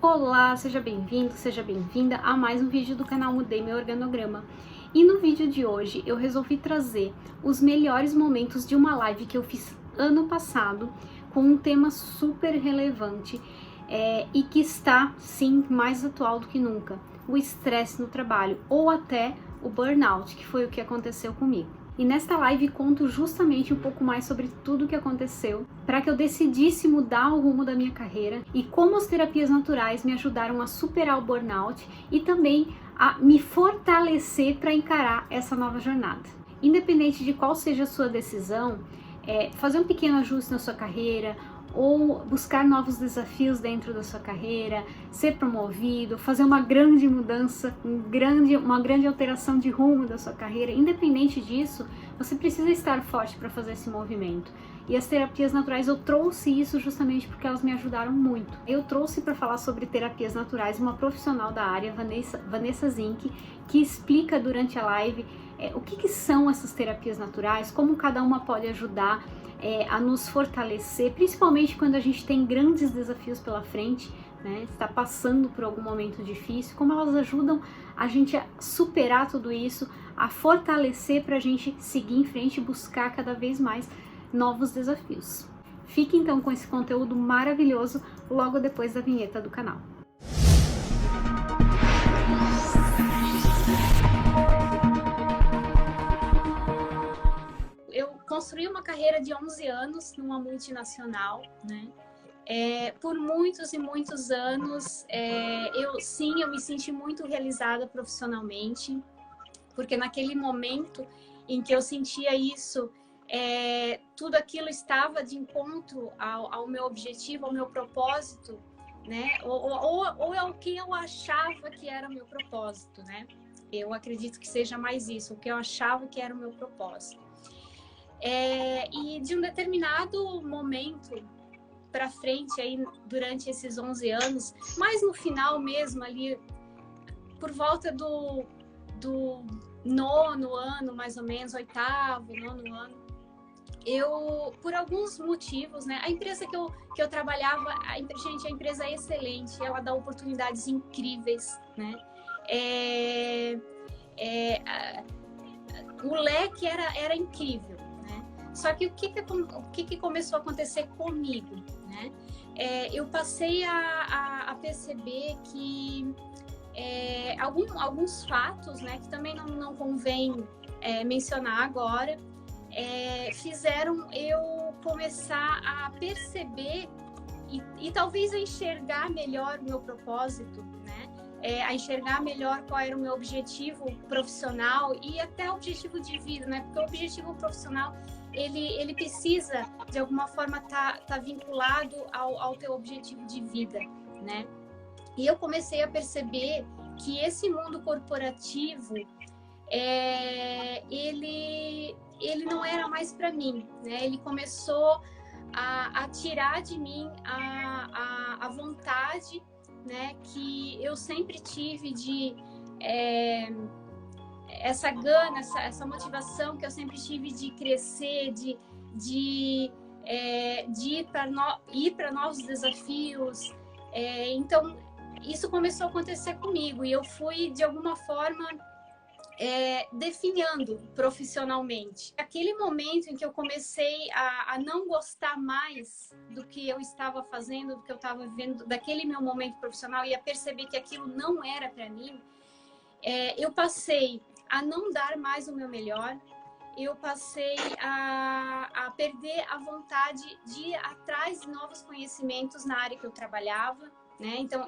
Olá, seja bem-vindo, seja bem-vinda a mais um vídeo do canal Mudei Meu Organograma. E no vídeo de hoje eu resolvi trazer os melhores momentos de uma live que eu fiz ano passado com um tema super relevante e que está, sim, mais atual do que nunca: o estresse no trabalho ou até o burnout, que foi o que aconteceu comigo. E nesta live conto justamente um pouco mais sobre tudo o que aconteceu para que eu decidisse mudar o rumo da minha carreira e como as terapias naturais me ajudaram a superar o burnout e também a me fortalecer para encarar essa nova jornada. Independente de qual seja a sua decisão, fazer um pequeno ajuste na sua carreira ou buscar novos desafios dentro da sua carreira, ser promovido, fazer uma grande mudança, uma grande alteração de rumo da sua carreira, independente disso, você precisa estar forte para fazer esse movimento. E as terapias naturais, eu trouxe isso justamente porque elas me ajudaram muito. Eu trouxe para falar sobre terapias naturais uma profissional da área, Vanessa Zink, que explica durante a live o que são essas terapias naturais, como cada uma pode ajudar a nos fortalecer, principalmente quando a gente tem grandes desafios pela frente, né? Está passando por algum momento difícil, como elas ajudam a gente a superar tudo isso, a fortalecer para a gente seguir em frente e buscar cada vez mais novos desafios. Fique então com esse conteúdo maravilhoso logo depois da vinheta do canal. Eu construí uma carreira de 11 anos numa multinacional, né? Por muitos e muitos anos, eu me senti muito realizada profissionalmente, porque naquele momento em que eu sentia isso, tudo aquilo estava de encontro ao meu objetivo, ao meu propósito, né? Ou é o que eu achava que era o meu propósito, né? Eu acredito que seja mais isso, o que eu achava que era o meu propósito. E de um determinado momento para frente, aí, durante esses 11 anos, mas no final mesmo, ali, por volta do nono ano, mais ou menos, oitavo, nono ano, eu, por alguns motivos, né, a empresa que eu trabalhava, a empresa é excelente, ela dá oportunidades incríveis, né, o leque era incrível. Só que o que começou a acontecer comigo, né? Eu passei a perceber que alguns fatos, né, que também não convém mencionar agora, fizeram eu começar a perceber e talvez a enxergar melhor o meu propósito, né? A enxergar melhor qual era o meu objetivo profissional e até o objetivo de vida, né? Porque o objetivo profissional ele precisa, de alguma forma, tá vinculado ao teu objetivo de vida, né? E eu comecei a perceber que esse mundo corporativo, ele não era mais para mim, né? Ele começou a tirar de mim a vontade, né, que eu sempre tive de... essa gana, essa motivação que eu sempre tive de crescer, de ir para novos desafios. Então, isso começou a acontecer comigo e eu fui, de alguma forma, definhando profissionalmente. Aquele momento em que eu comecei a não gostar mais do que eu estava fazendo, do que eu estava vivendo, daquele meu momento profissional e a perceber que aquilo não era para mim, eu passei a não dar mais o meu melhor, eu passei a perder a vontade de ir atrás de novos conhecimentos na área que eu trabalhava, né? Então,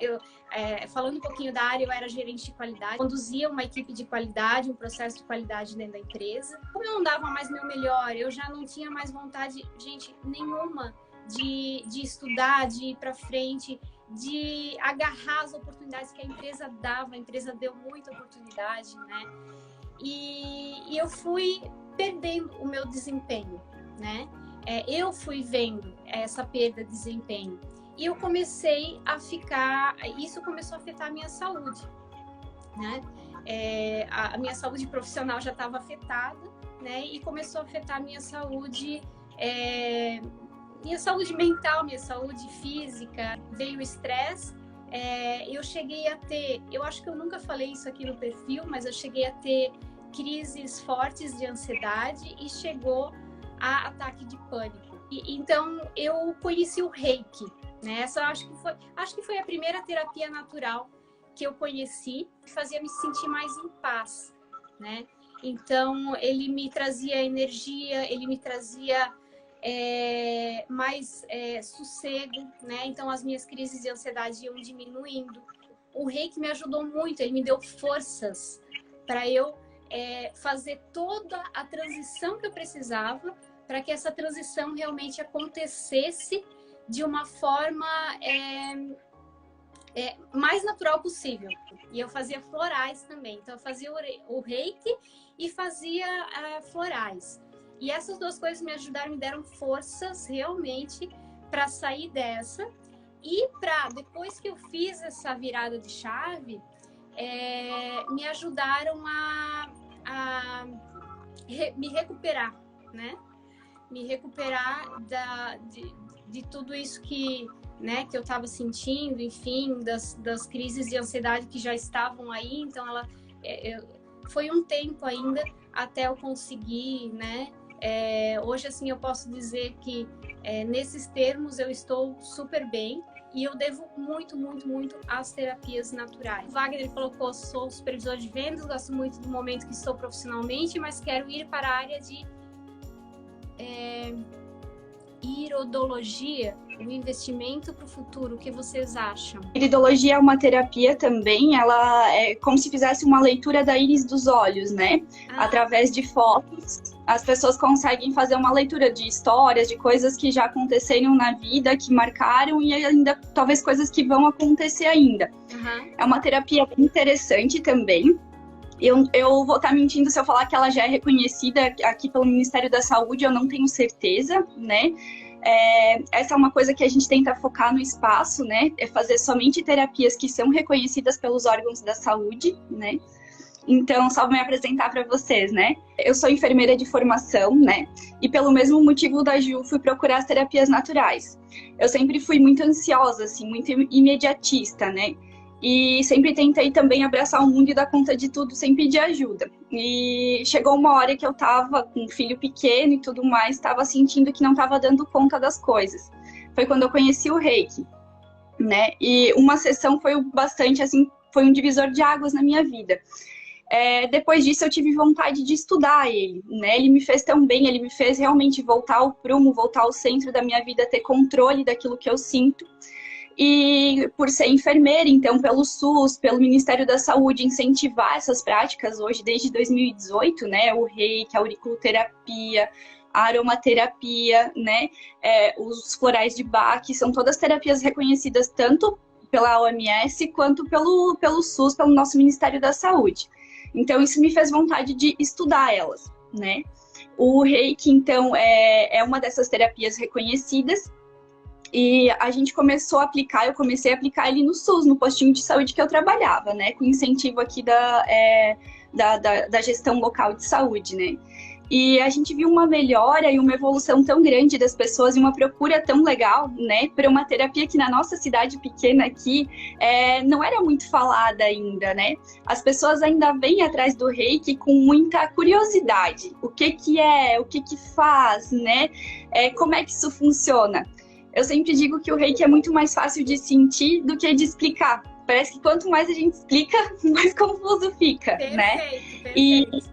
falando um pouquinho da área, eu era gerente de qualidade, conduzia uma equipe de qualidade, um processo de qualidade dentro da empresa. Como eu não dava mais meu melhor, eu já não tinha mais vontade, gente, nenhuma de estudar, de ir para frente, de agarrar as oportunidades que a empresa dava. A empresa deu muita oportunidade, né? E eu fui perdendo o meu desempenho, né? Eu fui vendo essa perda de desempenho. E eu comecei a ficar... Isso começou a afetar a minha saúde, né? A minha saúde profissional já estava afetada, né? E começou a afetar a minha saúde mental, minha saúde física. Veio o estresse, eu cheguei a ter, eu acho que eu nunca falei isso aqui no perfil, mas eu cheguei a ter crises fortes de ansiedade e chegou a ataque de pânico. Então eu conheci o Reiki, né? Essa acho que foi a primeira terapia natural que eu conheci, que fazia me sentir mais em paz, né? Então ele me trazia energia, ele me trazia mais sossego, né? Então as minhas crises de ansiedade iam diminuindo. O Reiki me ajudou muito, ele me deu forças para eu fazer toda a transição que eu precisava para que essa transição realmente acontecesse de uma forma mais natural possível. E eu fazia florais também. Então eu fazia o Reiki e fazia florais. E essas duas coisas me ajudaram, me deram forças realmente para sair dessa. E depois que eu fiz essa virada de chave, me ajudaram a me recuperar, né? Me recuperar de tudo isso que eu estava sentindo, enfim, das crises de ansiedade que já estavam aí. Então, foi um tempo ainda até eu conseguir, né? Hoje, assim, eu posso dizer que nesses termos eu estou super bem e eu devo muito, muito, muito às terapias naturais. O Wagner colocou: sou supervisor de vendas, gosto muito do momento que estou profissionalmente, mas quero ir para a área de iridologia, um investimento para o futuro. O que vocês acham? Iridologia é uma terapia também, ela é como se fizesse uma leitura da íris dos olhos, né? Através de fotos, as pessoas conseguem fazer uma leitura de histórias, de coisas que já aconteceram na vida, que marcaram, e ainda talvez coisas que vão acontecer ainda. É uma terapia bem interessante também. Eu vou estar mentindo se eu falar que ela já é reconhecida aqui pelo Ministério da Saúde, eu não tenho certeza, né? Essa é uma coisa que a gente tenta focar no espaço, né? É fazer somente terapias que são reconhecidas pelos órgãos da saúde, né? Então, só vou me apresentar para vocês, né? Eu sou enfermeira de formação, né? E pelo mesmo motivo da Ju, fui procurar as terapias naturais. Eu sempre fui muito ansiosa, assim, muito imediatista, né? E sempre tentei também abraçar o mundo e dar conta de tudo sem pedir ajuda. E chegou uma hora que eu tava com um filho pequeno e tudo mais, tava sentindo que não tava dando conta das coisas. Foi quando eu conheci o Reiki, né? E uma sessão foi bastante, assim, foi um divisor de águas na minha vida. Depois disso eu tive vontade de estudar ele, né? Ele me fez tão bem, ele me fez realmente voltar ao prumo, voltar ao centro da minha vida, ter controle daquilo que eu sinto. E por ser enfermeira, então, pelo SUS, pelo Ministério da Saúde, incentivar essas práticas hoje, desde 2018, né? O Reiki, a auriculoterapia, a aromaterapia, né? Os florais de Bach, são todas terapias reconhecidas tanto pela OMS quanto pelo SUS, pelo nosso Ministério da Saúde. Então, isso me fez vontade de estudar elas, né? O Reiki, então, é uma dessas terapias reconhecidas. E a gente começou a aplicar, eu comecei a aplicar ele no SUS, no postinho de saúde que eu trabalhava, né? Com incentivo aqui da gestão local de saúde, né? E a gente viu uma melhora e uma evolução tão grande das pessoas e uma procura tão legal, né? Para uma terapia que na nossa cidade pequena aqui não era muito falada ainda, né? As pessoas ainda vêm atrás do Reiki com muita curiosidade. O que é, o que faz, né? Como é que isso funciona? Eu sempre digo que o Reiki é muito mais fácil de sentir do que de explicar. Parece que quanto mais a gente explica, mais confuso fica, né? Perfeito.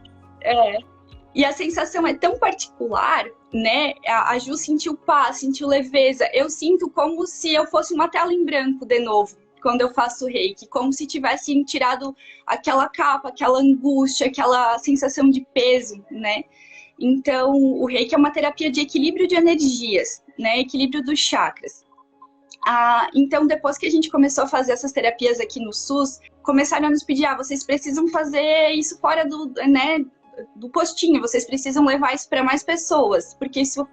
E a sensação é tão particular, né? A Ju sentiu paz, sentiu leveza. Eu sinto como se eu fosse uma tela em branco de novo, quando eu faço Reiki. Como se tivesse tirado aquela capa, aquela angústia, aquela sensação de peso, né? Então, o Reiki é uma terapia de equilíbrio de energias, né? Equilíbrio dos chakras. Então, depois que a gente começou a fazer essas terapias aqui no SUS, começaram a nos pedir, vocês precisam fazer isso fora do postinho, vocês precisam levar isso para mais pessoas, porque isso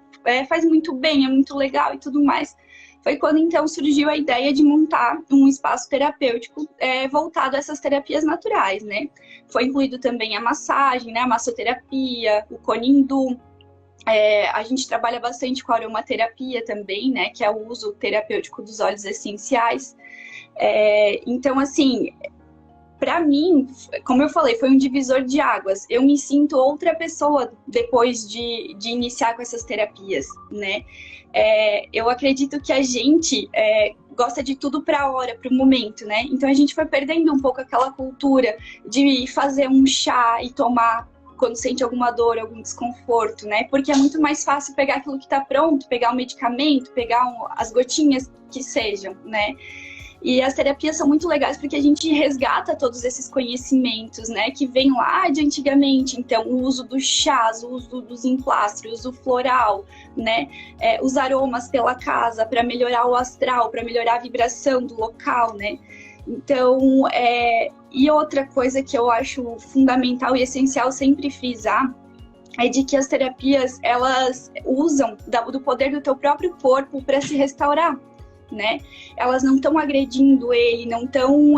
faz muito bem, é muito legal e tudo mais. Foi quando, então, surgiu a ideia de montar um espaço terapêutico voltado a essas terapias naturais, né? Foi incluído também a massagem, né? A massoterapia, o Konindu. A gente trabalha bastante com a aromaterapia também, né? Que é o uso terapêutico dos óleos essenciais. Então, assim, para mim, como eu falei, foi um divisor de águas. Eu me sinto outra pessoa depois de iniciar com essas terapias, né? Eu acredito que a gente gosta de tudo para a hora, para o momento, né? Então a gente foi perdendo um pouco aquela cultura de fazer um chá e tomar quando sente alguma dor, algum desconforto, né? Porque é muito mais fácil pegar aquilo que está pronto, pegar o medicamento, pegar as gotinhas que sejam, né? E as terapias são muito legais porque a gente resgata todos esses conhecimentos, né, que vêm lá de antigamente. Então, o uso dos chás, o uso dos emplastros, o uso floral, né, os aromas pela casa para melhorar o astral, para melhorar a vibração do local, né. Então, e outra coisa que eu acho fundamental e essencial sempre frisar é de que as terapias, elas usam do poder do teu próprio corpo para se restaurar, né? Elas não estão agredindo ele, não estão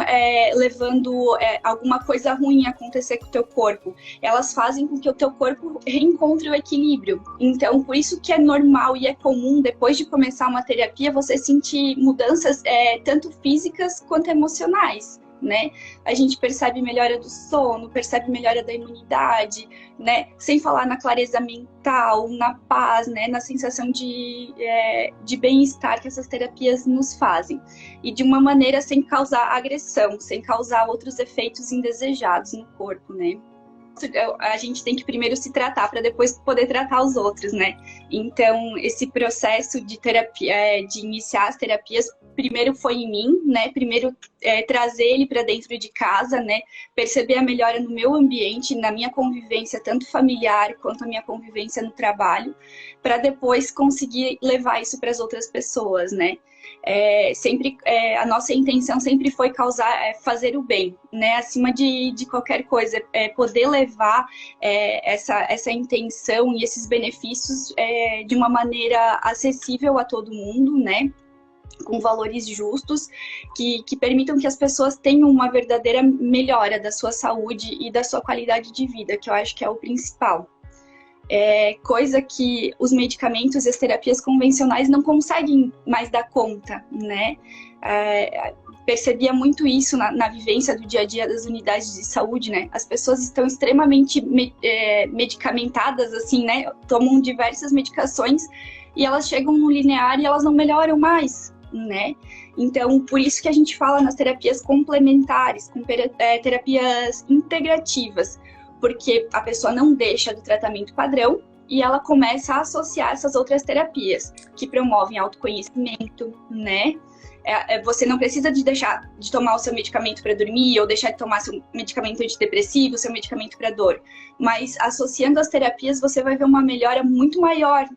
levando alguma coisa ruim a acontecer com o teu corpo. Elas fazem com que o teu corpo reencontre o equilíbrio. Então, por isso que é normal e é comum, depois de começar uma terapia, você sentir mudanças tanto físicas quanto emocionais, né? A gente percebe melhora do sono, percebe melhora da imunidade, né? Sem falar na clareza mental, na paz, né? Na sensação de bem-estar que essas terapias nos fazem. E de uma maneira sem causar agressão, sem causar outros efeitos indesejados no corpo, né? A gente tem que primeiro se tratar para depois poder tratar os outros, né? Então, esse processo de terapia, de iniciar as terapias, primeiro foi em mim, né? Primeiro trazer ele para dentro de casa, né? Perceber a melhora no meu ambiente, na minha convivência, tanto familiar quanto a minha convivência no trabalho, para depois conseguir levar isso para as outras pessoas, né? A nossa intenção sempre foi fazer o bem, né? Acima de qualquer coisa, poder levar essa intenção e esses benefícios de uma maneira acessível a todo mundo, né? Com valores justos, que permitam que as pessoas tenham uma verdadeira melhora da sua saúde e da sua qualidade de vida, que eu acho que é o principal. Coisa que os medicamentos e as terapias convencionais não conseguem mais dar conta, né? Percebia muito isso na vivência do dia a dia das unidades de saúde, né? As pessoas estão extremamente medicamentadas, assim, né? Tomam diversas medicações e elas chegam no linear e elas não melhoram mais, né? Então, por isso que a gente fala nas terapias complementares, terapias integrativas, porque a pessoa não deixa do tratamento padrão e ela começa a associar essas outras terapias que promovem autoconhecimento, né? Você não precisa de deixar de tomar o seu medicamento para dormir ou deixar de tomar seu medicamento antidepressivo, seu medicamento para dor. Mas associando as terapias, você vai ver uma melhora muito maior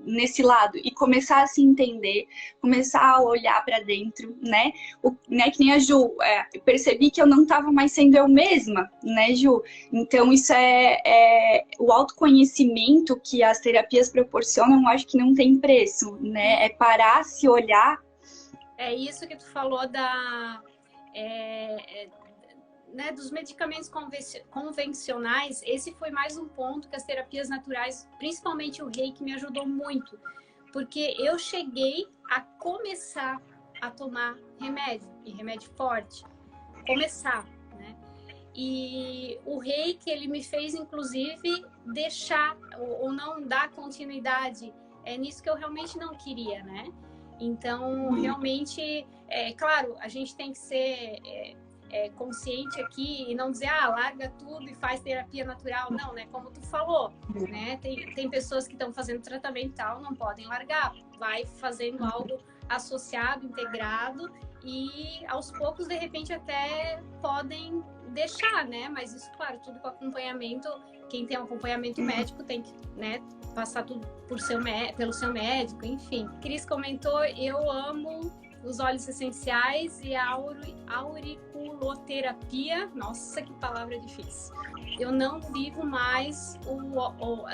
nesse lado e começar a se entender, começar a olhar para dentro, né? Que nem a Ju, eu percebi que eu não estava mais sendo eu mesma, né, Ju? Então isso o autoconhecimento que as terapias proporcionam, eu acho que não tem preço, né? É parar, se olhar. É isso que tu falou né, dos medicamentos convencionais. Esse foi mais um ponto que as terapias naturais, principalmente o Reiki, me ajudou muito. Porque eu cheguei a começar a tomar remédio, e remédio forte. Começar, né? E o Reiki, ele me fez, inclusive, deixar ou não dar continuidade nisso que eu realmente não queria, né? Então, realmente, claro, a gente tem que ser consciente aqui e não dizer, larga tudo e faz terapia natural. Não, né? Como tu falou, né? Tem pessoas que estão fazendo tratamento e tal, não podem largar. Vai fazendo algo associado, integrado e, aos poucos, de repente, até podem deixar, né? Mas isso, claro, tudo com acompanhamento. Quem tem um acompanhamento médico tem que, né, passar tudo pelo seu médico, enfim. Cris comentou, eu amo os óleos essenciais e a auriculoterapia. Nossa, que palavra difícil. Eu não vivo mais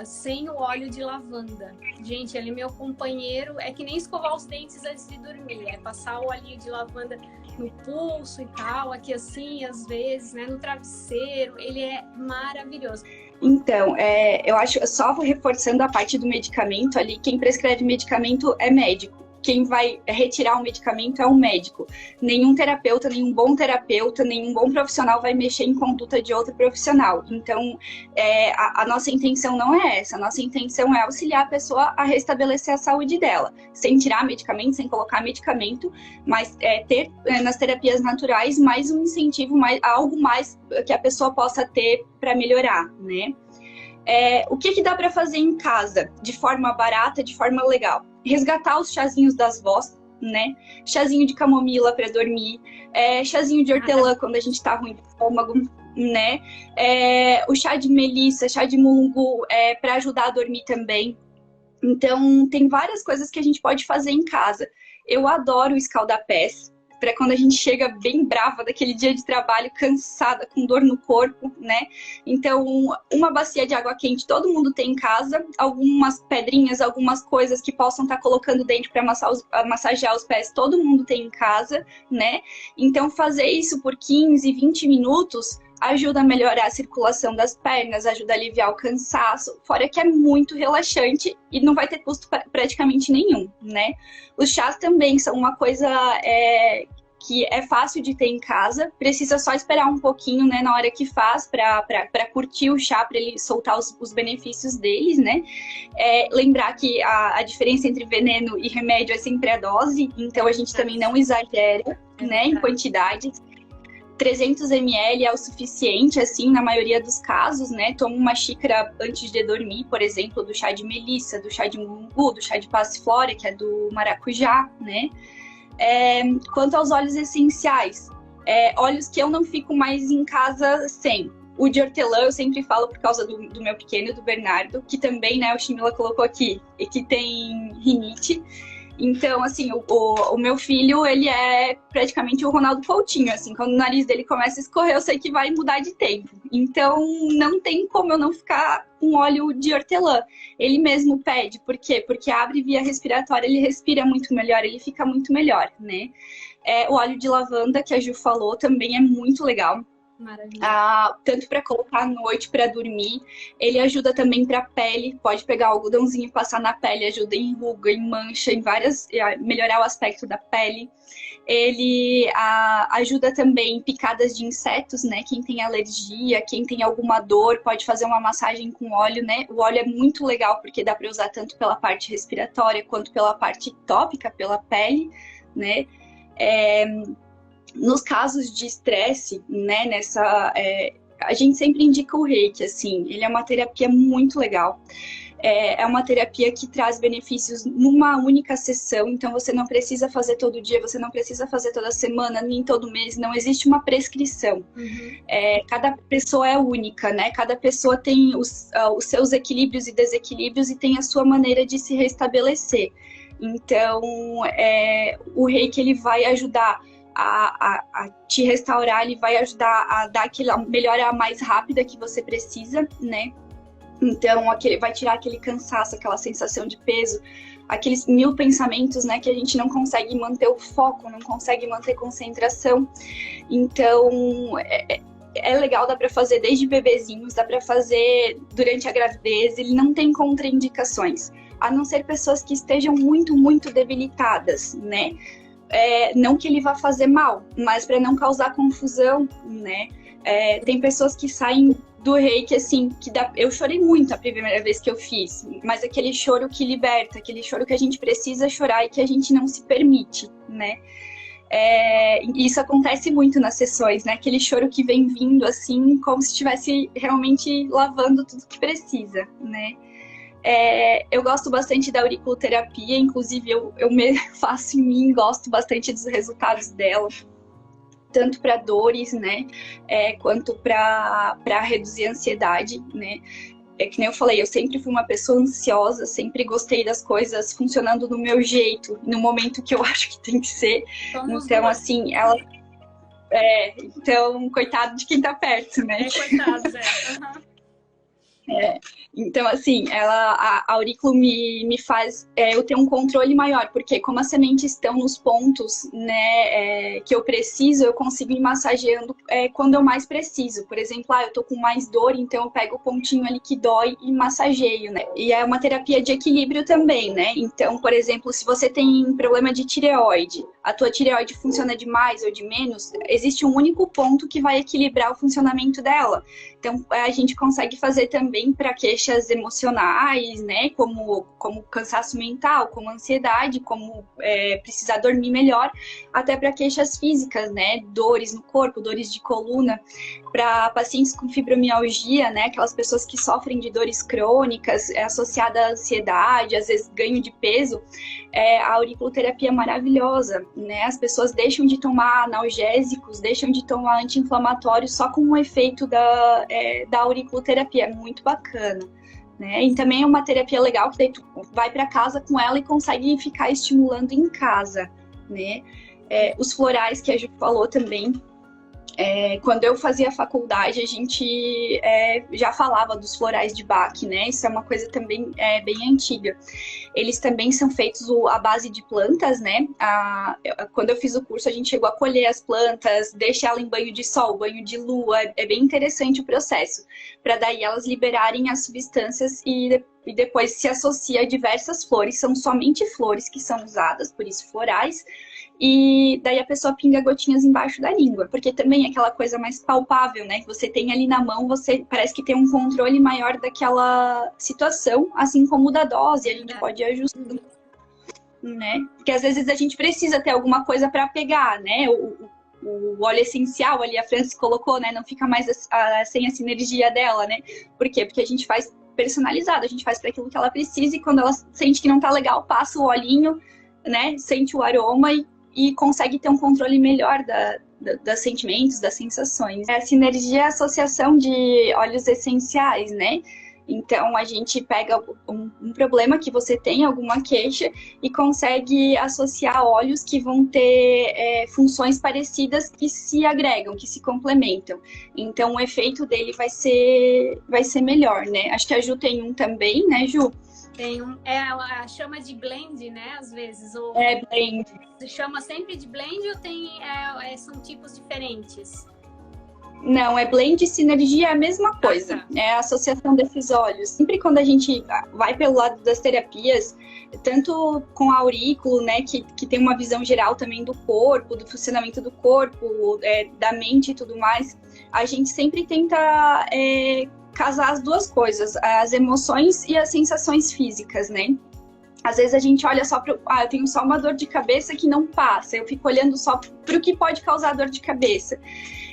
sem o óleo de lavanda. Gente, ele é meu companheiro. É que nem escovar os dentes antes de dormir. É passar o olhinho de lavanda no pulso e tal, aqui assim, às vezes, né, no travesseiro. Ele é maravilhoso. Então, eu acho, só reforçando a parte do medicamento ali, quem prescreve medicamento é médico, quem vai retirar o medicamento é o médico. Nenhum terapeuta, nenhum bom profissional vai mexer em conduta de outro profissional. Então, a nossa intenção não é essa. A nossa intenção é auxiliar a pessoa a restabelecer a saúde dela, sem tirar medicamento, sem colocar medicamento, mas ter nas terapias naturais mais um incentivo, algo mais que a pessoa possa ter para melhorar, né? O que dá para fazer em casa, de forma barata, de forma legal? Resgatar os chazinhos das vós, né? Chazinho de camomila para dormir, chazinho de hortelã quando a gente tá ruim do estômago, né? O chá de melissa, chá de mulungu, para ajudar a dormir também. Então, tem várias coisas que a gente pode fazer em casa. Eu adoro o escaldapés, para quando a gente chega bem brava daquele dia de trabalho, cansada, com dor no corpo, né? Então, uma bacia de água quente todo mundo tem em casa, algumas pedrinhas, algumas coisas que possam estar colocando dentro para massagear os pés, todo mundo tem em casa, né? Então, fazer isso por 15, 20 minutos ajuda a melhorar a circulação das pernas, ajuda a aliviar o cansaço, fora que é muito relaxante e não vai ter custo praticamente nenhum, né? Os chás também são uma coisa que é fácil de ter em casa, precisa só esperar um pouquinho, né, na hora que faz, para curtir o chá, para ele soltar os benefícios deles, né? Lembrar que a diferença entre veneno e remédio é sempre a dose, então a gente também não exagera, né, em quantidade. 300 ml é o suficiente, assim, na maioria dos casos, né? Toma uma xícara antes de dormir, por exemplo, do chá de melissa, do chá de mulungu, do chá de passiflora, que é do maracujá, né? Quanto aos óleos essenciais, óleos que eu não fico mais em casa sem. O de hortelã eu sempre falo por causa do meu pequeno, do Bernardo, que também, né, o Chimila colocou aqui, e que tem rinite. Então, assim, o meu filho, ele é praticamente o Ronaldo Coutinho, assim, quando o nariz dele começa a escorrer, eu sei que vai mudar de tempo. Então, não tem como eu não ficar com óleo de hortelã. Ele mesmo pede, por quê? Porque abre via respiratória, ele respira muito melhor, ele fica muito melhor, né? O óleo de lavanda, que a Ju falou, também é muito legal. Maravilha. Tanto para colocar à noite para dormir, ele ajuda também para pele, pode pegar o algodãozinho e passar na pele, ajuda em ruga, em mancha, em melhorar o aspecto da pele. Ele ajuda também em picadas de insetos, né? Quem tem alergia, quem tem alguma dor, pode fazer uma massagem com óleo, né? O óleo é muito legal porque dá para usar tanto pela parte respiratória quanto pela parte tópica, pela pele, né? Nos casos de estresse, né, a gente sempre indica o Reiki, assim, ele é uma terapia muito legal. É uma terapia que traz benefícios numa única sessão, então você não precisa fazer todo dia, você não precisa fazer toda semana, nem todo mês, não existe uma prescrição. Cada pessoa é única, né? Cada pessoa tem os seus equilíbrios e desequilíbrios e tem a sua maneira de se restabelecer. Então, o Reiki, ele vai ajudar a te restaurar, ele vai ajudar a dar aquela melhora mais rápida que você precisa, né? Então, vai tirar aquele cansaço, aquela sensação de peso, aqueles 1000 pensamentos, né, que a gente não consegue manter o foco, não consegue manter concentração. Então, é legal, dá para fazer desde bebezinhos, dá para fazer durante a gravidez, ele não tem contraindicações, a não ser pessoas que estejam muito, muito debilitadas, né? Não que ele vá fazer mal, mas para não causar confusão, né? Tem pessoas que saem do Reiki, assim, eu chorei muito a primeira vez que eu fiz, mas aquele choro que liberta, aquele choro que a gente precisa chorar e que a gente não se permite, né? Isso acontece muito nas sessões, né? Aquele choro que vem vindo, assim, como se estivesse realmente lavando tudo que precisa, né? Eu gosto bastante da auriculoterapia, inclusive eu me faço em mim, gosto bastante dos resultados dela, tanto para dores, né, quanto para reduzir a ansiedade, né. Que nem eu falei, eu sempre fui uma pessoa ansiosa, sempre gostei das coisas funcionando do meu jeito, no momento que eu acho que tem que ser. Então, assim, então, coitado de quem tá perto, né? Coitado, Zé. Então, assim, a aurículo me faz eu ter um controle maior, porque como as sementes estão nos pontos, né, que eu preciso, eu consigo ir massageando quando eu mais preciso. Por exemplo, eu tô com mais dor, então eu pego o pontinho ali que dói e massageio, né? E é uma terapia de equilíbrio também, né? Então, por exemplo, se você tem problema de tireoide, a tua tireoide funciona de mais ou de menos, existe um único ponto que vai equilibrar o funcionamento dela. Então, a gente consegue fazer também para queixas emocionais, né? Como cansaço mental, como ansiedade, como precisar dormir melhor, até para queixas físicas, né? Dores no corpo, dores de coluna. Para pacientes com fibromialgia, né? Aquelas pessoas que sofrem de dores crônicas associadas à ansiedade, às vezes ganho de peso, a auriculoterapia é maravilhosa, né? As pessoas deixam de tomar analgésicos, deixam de tomar anti-inflamatórios só com o efeito da auriculoterapia. É muito bacana, né? E também é uma terapia legal que daí tu vai para casa com ela e consegue ficar estimulando em casa, né? Os florais que a Ju falou também. Quando eu fazia faculdade, a gente já falava dos florais de Bach, né? Isso é uma coisa também bem antiga. Eles também são feitos à base de plantas, né? Quando eu fiz o curso, a gente chegou a colher as plantas, deixa ela em banho de sol, banho de lua. É bem interessante o processo, para daí elas liberarem as substâncias e depois se associa a diversas flores. São somente flores que são usadas, por isso florais. E daí a pessoa pinga gotinhas embaixo da língua, porque também é aquela coisa mais palpável, né? Que você tem ali na mão, você parece que tem um controle maior daquela situação, assim como da dose, a gente pode ir ajustando, né? Porque às vezes a gente precisa ter alguma coisa para pegar, né? O óleo essencial ali, a Francis colocou, né? Não fica mais sem a sinergia dela, né? Por quê? Porque a gente faz personalizado, a gente faz para aquilo que ela precisa e quando ela sente que não tá legal, passa o olhinho, né? Sente o aroma e consegue ter um controle melhor dos sentimentos, das sensações. A sinergia é a associação de óleos essenciais, né? Então, a gente pega um problema que você tem, alguma queixa, e consegue associar óleos que vão ter funções parecidas que se agregam, que se complementam. Então, o efeito dele vai ser melhor, né? Acho que a Ju tem um também, né, Ju? Tem ela chama de blend, né? Às vezes. Ou blend. Se chama sempre de blend ou são tipos diferentes? Não, blend e sinergia é a mesma coisa. Tá. É a associação desses óleos. Sempre quando a gente vai pelo lado das terapias, tanto com a aurículo, né, que tem uma visão geral também do corpo, do funcionamento do corpo, da mente e tudo mais, a gente sempre tenta casar as duas coisas, as emoções e as sensações físicas, né? Às vezes a gente olha só para eu tenho só uma dor de cabeça que não passa, eu fico olhando só para o que pode causar dor de cabeça.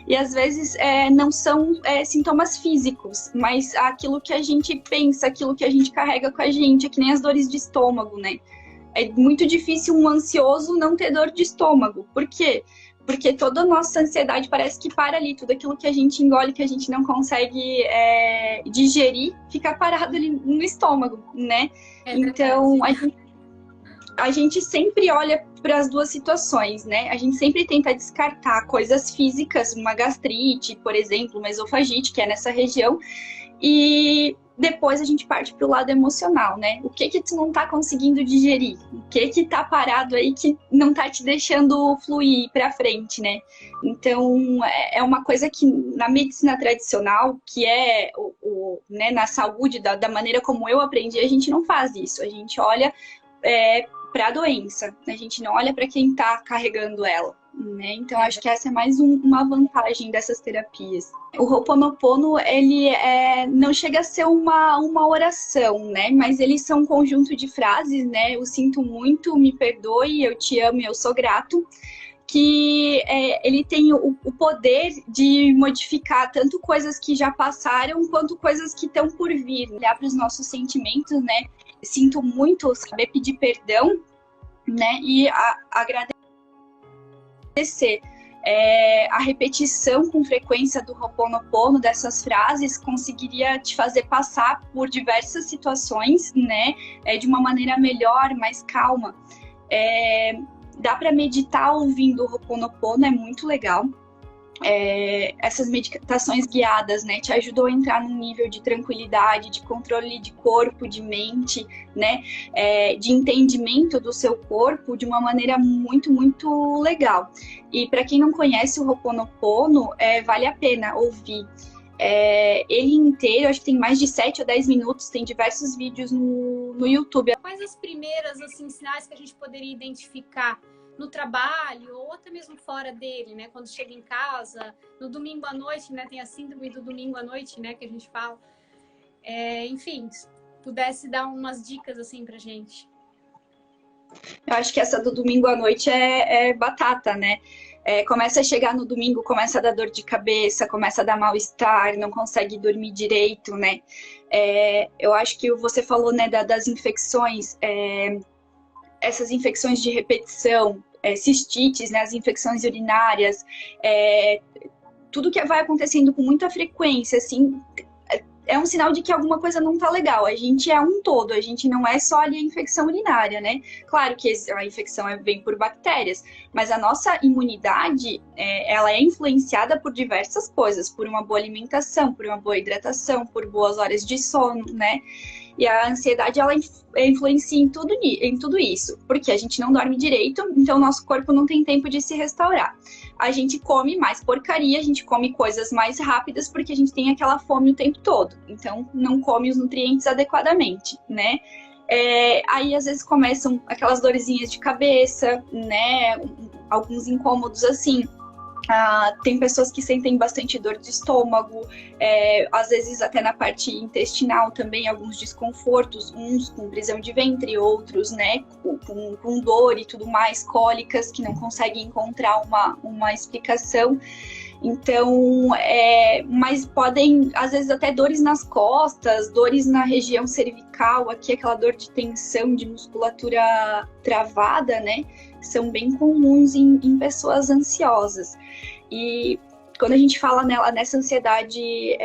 E às vezes não são sintomas físicos, mas aquilo que a gente pensa, aquilo que a gente carrega com a gente, é que nem as dores de estômago, né? É muito difícil um ansioso não ter dor de estômago. Por quê? Porque toda a nossa ansiedade parece que para ali, tudo aquilo que a gente engole, que a gente não consegue digerir, fica parado ali no estômago, né? Então, a gente sempre olha para as duas situações, né? A gente sempre tenta descartar coisas físicas, uma gastrite, por exemplo, uma esofagite, que é nessa região, e depois a gente parte para o lado emocional, né? O que tu não tá conseguindo digerir? O que tá parado aí que não tá te deixando fluir para frente, né? Então, é uma coisa que na medicina tradicional, que né, na saúde, da maneira como eu aprendi, a gente não faz isso. A gente olha para a doença, a gente não olha para quem tá carregando ela. Né? Então, acho que essa é mais uma vantagem dessas terapias. O Ho'oponopono, ele não chega a ser uma oração, né? Mas eles são um conjunto de frases, né? Eu sinto muito, me perdoe, eu te amo, eu sou grato. Que ele tem o poder de modificar tanto coisas que já passaram, quanto coisas que estão por vir. Olhar para os nossos sentimentos, né? Sinto muito, saber pedir perdão, né? E agradecer. A repetição com frequência do Ho'oponopono, dessas frases, conseguiria te fazer passar por diversas situações, né, de uma maneira melhor, mais calma. Dá para meditar ouvindo o Ho'oponopono, é muito legal. essas meditações guiadas, né, te ajudou a entrar num nível de tranquilidade, de controle de corpo, de mente, né, de entendimento do seu corpo de uma maneira muito, muito legal. E para quem não conhece o Ho'oponopono, vale a pena ouvir. Ele inteiro, acho que tem mais de 7 ou 10 minutos, tem diversos vídeos no YouTube. Quais as primeiras, assim, sinais que a gente poderia identificar no trabalho ou até mesmo fora dele, né? Quando chega em casa, no domingo à noite, né? Tem a síndrome do domingo à noite, né? Que a gente fala. Enfim, se pudesse dar umas dicas, assim, pra gente. Eu acho que essa do domingo à noite é batata, né? Começa a chegar no domingo, começa a dar dor de cabeça, começa a dar mal-estar, não consegue dormir direito, né? Eu acho que você falou, né, das infecções, essas infecções de repetição, cistites, né, as infecções urinárias, tudo que vai acontecendo com muita frequência, assim, é um sinal de que alguma coisa não tá legal. A gente é um todo, a gente não é só ali a infecção urinária, né? Claro que a infecção vem por bactérias, mas a nossa imunidade, ela é influenciada por diversas coisas, por uma boa alimentação, por uma boa hidratação, por boas horas de sono, né? E a ansiedade, ela influencia em tudo isso, porque a gente não dorme direito, então o nosso corpo não tem tempo de se restaurar. A gente come mais porcaria, a gente come coisas mais rápidas, porque a gente tem aquela fome o tempo todo. Então, não come os nutrientes adequadamente, né? Aí, às vezes, começam aquelas dorzinhas de cabeça, né? Alguns incômodos, assim. Tem pessoas que sentem bastante dor de estômago, às vezes até na parte intestinal também, alguns desconfortos, uns com prisão de ventre, outros, né, com dor e tudo mais, cólicas, que não conseguem encontrar uma explicação. Então, mas podem, às vezes, até dores nas costas, dores na região cervical, aqui aquela dor de tensão, de musculatura travada, né? São bem comuns em pessoas ansiosas. E quando a gente fala nessa ansiedade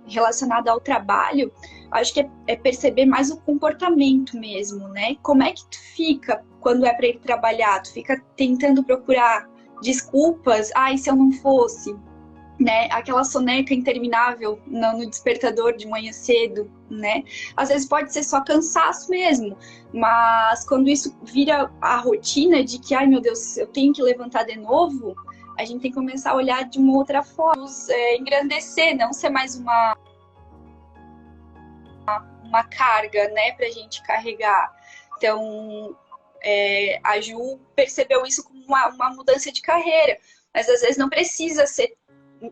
relacionada ao trabalho, acho que é perceber mais o comportamento mesmo, né? Como é que tu fica quando é para ir trabalhar? Tu fica tentando procurar desculpas, e se eu não fosse, né? Aquela soneca interminável no despertador de manhã cedo, né? Às vezes pode ser só cansaço mesmo, mas quando isso vira a rotina de que, ai meu Deus, eu tenho que levantar de novo, a gente tem que começar a olhar de uma outra forma, engrandecer, não ser mais uma carga, né, pra gente carregar. Então, a Ju percebeu isso como uma mudança de carreira, mas às vezes não precisa ser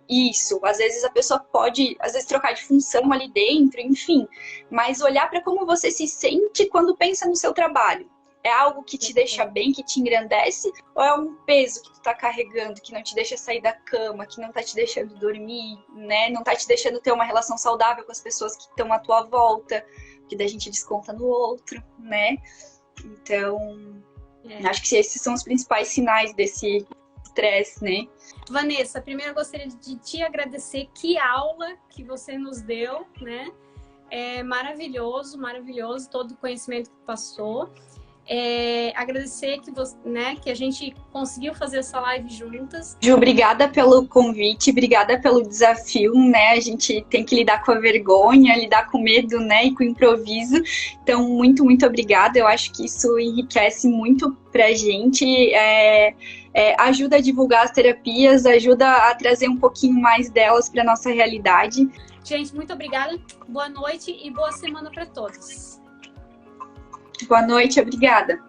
isso, às vezes a pessoa pode, às vezes, trocar de função ali dentro, enfim, mas olhar para como você se sente quando pensa no seu trabalho. É algo que te deixa bem, que te engrandece, ou é um peso que tu tá carregando, que não te deixa sair da cama, que não tá te deixando dormir, né? Não tá te deixando ter uma relação saudável com as pessoas que estão à tua volta, que daí a gente desconta no outro, né? Então, acho que esses são os principais sinais desse estresse, né? Vanessa, primeiro eu gostaria de te agradecer, que aula que você nos deu, né? É maravilhoso, maravilhoso todo o conhecimento que passou. Agradecer que a gente conseguiu fazer essa live juntas. Ju, obrigada pelo convite, obrigada pelo desafio, né? A gente tem que lidar com a vergonha, lidar com o medo, né? E com o improviso. Então, muito, muito obrigada. Eu acho que isso enriquece muito pra gente. Ajuda a divulgar as terapias, ajuda a trazer um pouquinho mais delas para nossa realidade. Gente, muito obrigada. Boa noite e boa semana para todos. Boa noite, obrigada.